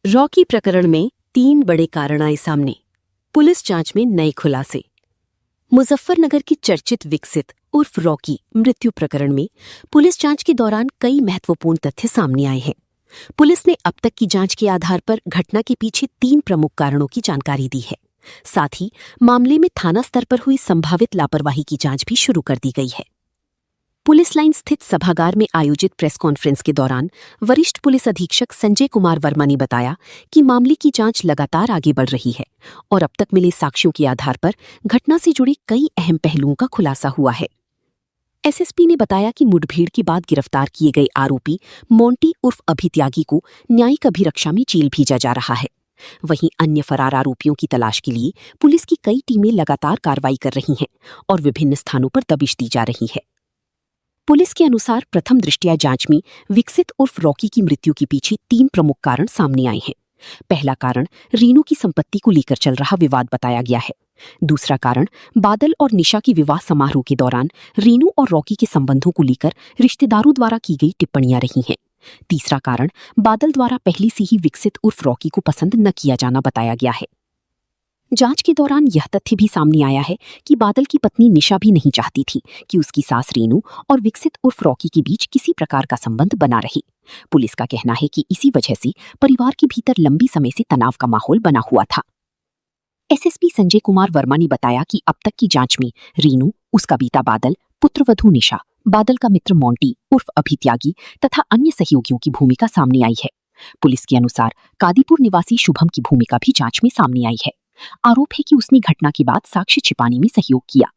Rocky प्रकरण में 3 बड़े कारण आए सामने। पुलिस जांच में नए खुलासे। मुजफ्फरनगर की चर्चित विकसित उर्फ रॉकी मृत्यु प्रकरण में पुलिस जांच के दौरान कई महत्वपूर्ण तथ्य सामने आए हैं। पुलिस ने अब तक की जांच के आधार पर घटना के पीछे 3 प्रमुख कारणों की जानकारी दी है। साथ ही मामले में थाना स्तर पर हुई संभावित लापरवाही की जांच भी शुरू कर दी गई है। पुलिस लाइन स्थित सभागार में आयोजित प्रेस कॉन्फ्रेंस के दौरान वरिष्ठ पुलिस अधीक्षक संजय कुमार वर्मा ने बताया कि मामले की जांच लगातार आगे बढ़ रही है और अब तक मिले साक्ष्यों के आधार पर घटना से जुड़े कई अहम पहलुओं का खुलासा हुआ है। एसएसपी ने बताया कि मुठभेड़ के बाद गिरफ्तार किए गए आरोपी मोंटी उर्फ अभित्यागी को न्यायिक अभिरक्षा में जेल भेजा जा रहा है। वहीं अन्य फरार आरोपियों की तलाश के लिए पुलिस की कई टीमें लगातार कार्रवाई कर रही हैं और विभिन्न स्थानों पर दबिश दी जा रही है। पुलिस के अनुसार प्रथम दृष्टया जांच में विकसित उर्फ रॉकी की मृत्यु के पीछे 3 प्रमुख कारण सामने आए हैं। पहला कारण रीनू की संपत्ति को लेकर चल रहा विवाद बताया गया है। दूसरा कारण बादल और निशा के विवाह समारोह के दौरान रीनू और रॉकी के संबंधों को लेकर रिश्तेदारों द्वारा की गई टिप्पणियां रही हैं। तीसरा कारण बादल द्वारा पहले से ही विकसित उर्फ रॉकी को पसंद न किया जाना बताया गया है। जांच के दौरान यह तथ्य भी सामने आया है कि बादल की पत्नी निशा भी नहीं चाहती थी कि उसकी सास रीनू और विकसित उर्फ रॉकी के बीच किसी प्रकार का संबंध बना रहे। पुलिस का कहना है कि इसी वजह से परिवार के भीतर लंबी समय से तनाव का माहौल बना हुआ था। एसएसपी संजय कुमार वर्मा ने बताया कि अब तक की जांच में रीनू, उसका बीता बादल, पुत्रवधू निशा, बादल का मित्र मोंटी उर्फ अभित्यागी तथा अन्य सहयोगियों की भूमिका सामने आई है। पुलिस के अनुसार कादीपुर निवासी शुभम की भूमिका भी जांच में सामने आई है। आरोप है कि उसने घटना के बाद साक्ष्य छिपाने में सहयोग किया।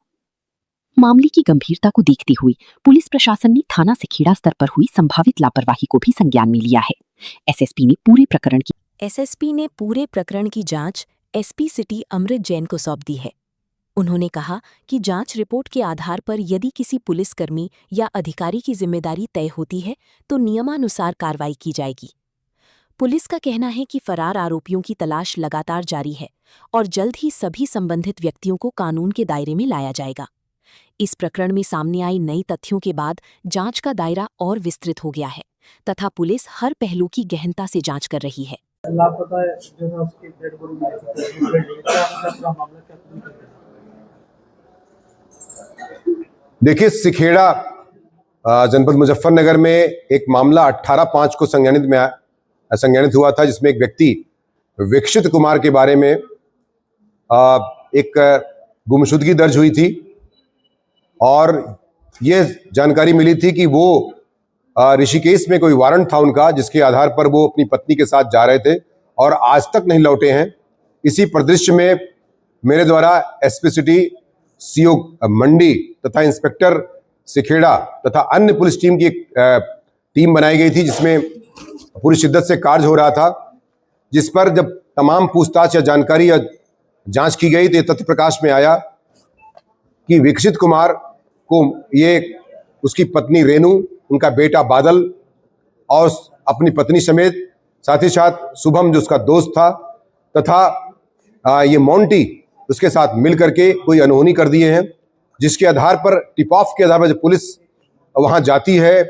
मामले की गंभीरता को देखते हुए पुलिस प्रशासन ने थाना सिखेड़ा स्तर पर हुई संभावित लापरवाही को भी संज्ञान में लिया है। एसएसपी ने पूरे प्रकरण की जांच एसपी सिटी अमृत जैन को सौंप दी है। उन्होंने कहा कि जांच रिपोर्ट के आधार पर यदि किसी पुलिसकर्मी या अधिकारी की जिम्मेदारी तय होती है तो नियमानुसार कार्रवाई की जाएगी। पुलिस का कहना है कि फरार आरोपियों की तलाश लगातार जारी है और जल्द ही सभी संबंधित व्यक्तियों को कानून के दायरे में लाया जाएगा। इस प्रकरण में सामने आई नई तथ्यों के बाद जांच का दायरा और विस्तृत हो गया है तथा पुलिस हर पहलू की गहनता से जांच कर रही है। देखिए, सिखेड़ा जनपद मुजफ्फरनगर में एक मामला 18/5 को संज्ञानित हुआ था, जिसमें एक व्यक्ति विकसित कुमार के बारे में एक गुमशुदगी दर्ज हुई थी और ये जानकारी मिली थी कि वो ऋषिकेश में कोई वारंट था उनका, जिसके आधार पर वो अपनी पत्नी के साथ जा रहे थे और आज तक नहीं लौटे हैं। इसी परिदृश्य में मेरे द्वारा एसपी सिटी, सीओ मंडी तथा इंस्पेक्टर सिखेड़ा तथा अन्य पुलिस टीम की एक टीम बनाई गई थी, जिसमें पूरी शिद्दत से कार्य हो रहा था। जिस पर जब तमाम पूछताछ या जानकारी या जांच की गई तो ये तथ्य प्रकाश में आया कि विकसित कुमार को ये उसकी पत्नी रेनू, उनका बेटा बादल और अपनी पत्नी समेत, साथ ही साथ शुभम जो उसका दोस्त था, तथा ये मोंटी उसके साथ मिल करके कोई अनहोनी कर दिए हैं। जिसके आधार पर टिप ऑफ के आधार पर जब पुलिस वहां जाती है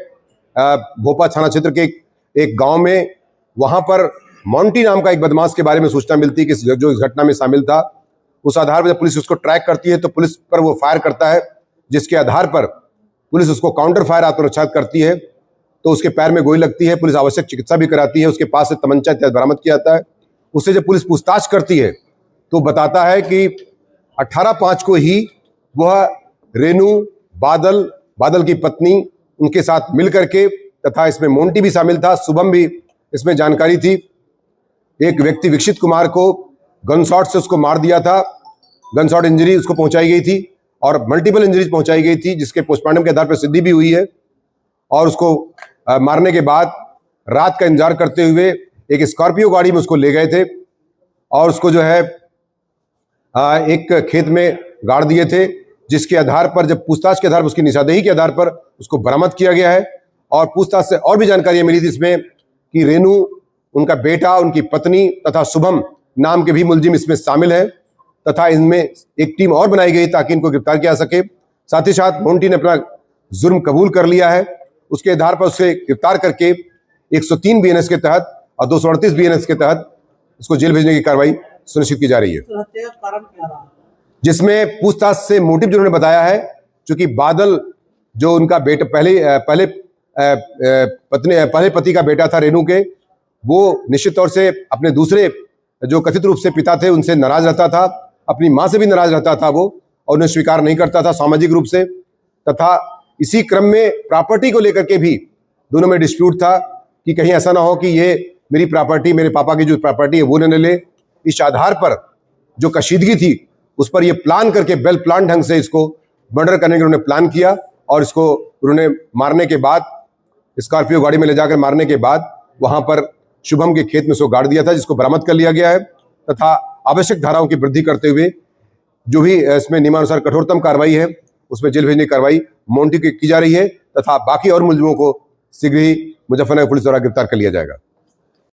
भोपा थाना क्षेत्र के एक गांव में, वहां पर मोंटी नाम का एक बदमाश के बारे में सूचना मिलती है कि जो इस घटना में शामिल था। उस आधार पर जब पुलिस उसको ट्रैक करती है तो पुलिस पर वो फायर करता है, जिसके आधार पर पुलिस उसको काउंटर फायर आत्मरक्षा करती है तो उसके पैर में गोली लगती है। पुलिस आवश्यक चिकित्सा भी कराती है। उसके पास से तमंचा इत्यादि बरामद किया जाता है। उससे जब पुलिस पूछताछ करती है तो बताता है कि 18/5 को ही वह रेनू, बादल की पत्नी, उनके साथ मिल करके, तथा इसमें मोंटी भी शामिल था, शुभम भी इसमें जानकारी थी, एक व्यक्ति विकसित कुमार को गन शॉट से उसको मार दिया था। गन शॉट इंजरी उसको पहुंचाई गई थी और मल्टीपल इंजरीज पहुंचाई गई थी, जिसके पोस्टमार्टम के आधार पर सिद्धि भी हुई है। और उसको मारने के बाद रात का इंतजार करते हुए एक स्कॉर्पियो गाड़ी में उसको ले गए थे और उसको जो है एक खेत में गाड़ दिए थे, जिसके आधार पर जब पूछताछ के आधार पर उसकी निशानदेही के आधार पर उसको बरामद किया गया है। और पूछताछ से और भी जानकारियां मिली थी इसमें कि रेनू, उनका बेटा, उनकी पत्नी तथा शुभम नाम के भी मुलजिम इसमें शामिल हैं, तथा इनमें एक टीम और बनाई गई ताकि इनको गिरफ्तार किया जा सके। साथ ही साथ मोंटी ने अपना जुर्म कबूल कर लिया है। उसके आधार पर उसे गिरफ्तार करके 103 बीएनएस के तहत और 238 बीएनएस के तहत इसको जेल भेजने की कार्रवाई सुनिश्चित की जा रही है। हत्या का कारण क्या रहा? जिसमें पूछताछ से मोटिव जो उन्होंने बताया है, क्योंकि बादल जो उनका बेटा पहले पति का बेटा था रेणु के, वो निश्चित तौर से अपने दूसरे जो कथित रूप से पिता थे उनसे नाराज रहता था, अपनी मां से भी नाराज रहता था वो, और उन्हें स्वीकार नहीं करता था सामाजिक रूप से। तथा इसी क्रम में प्रॉपर्टी को लेकर के भी दोनों में डिस्प्यूट था कि कहीं ऐसा ना हो कि ये मेरी प्रॉपर्टी, मेरे पापा की जो प्रॉपर्टी है वो न ले। इस आधार पर जो कशीदगी थी उस पर ये प्लान करके वेल प्लान ढंग से इसको मर्डर करने का उन्होंने प्लान किया, और इसको उन्होंने मारने के बाद, स्कॉर्पियो गाड़ी में ले जाकर मारने के बाद वहां पर शुभम के खेत में उसको गाड़ दिया था, जिसको बरामद कर लिया गया है। तथा आवश्यक धाराओं की वृद्धि करते हुए जो भी इसमें नियमानुसार कठोरतम कार्रवाई है उसमें जेल भेजने की कार्रवाई मोन्टी की जा रही है, तथा बाकी और मुलजिमों को शीघ्र ही मुजफ्फरनगर पुलिस द्वारा गिरफ्तार कर लिया जाएगा।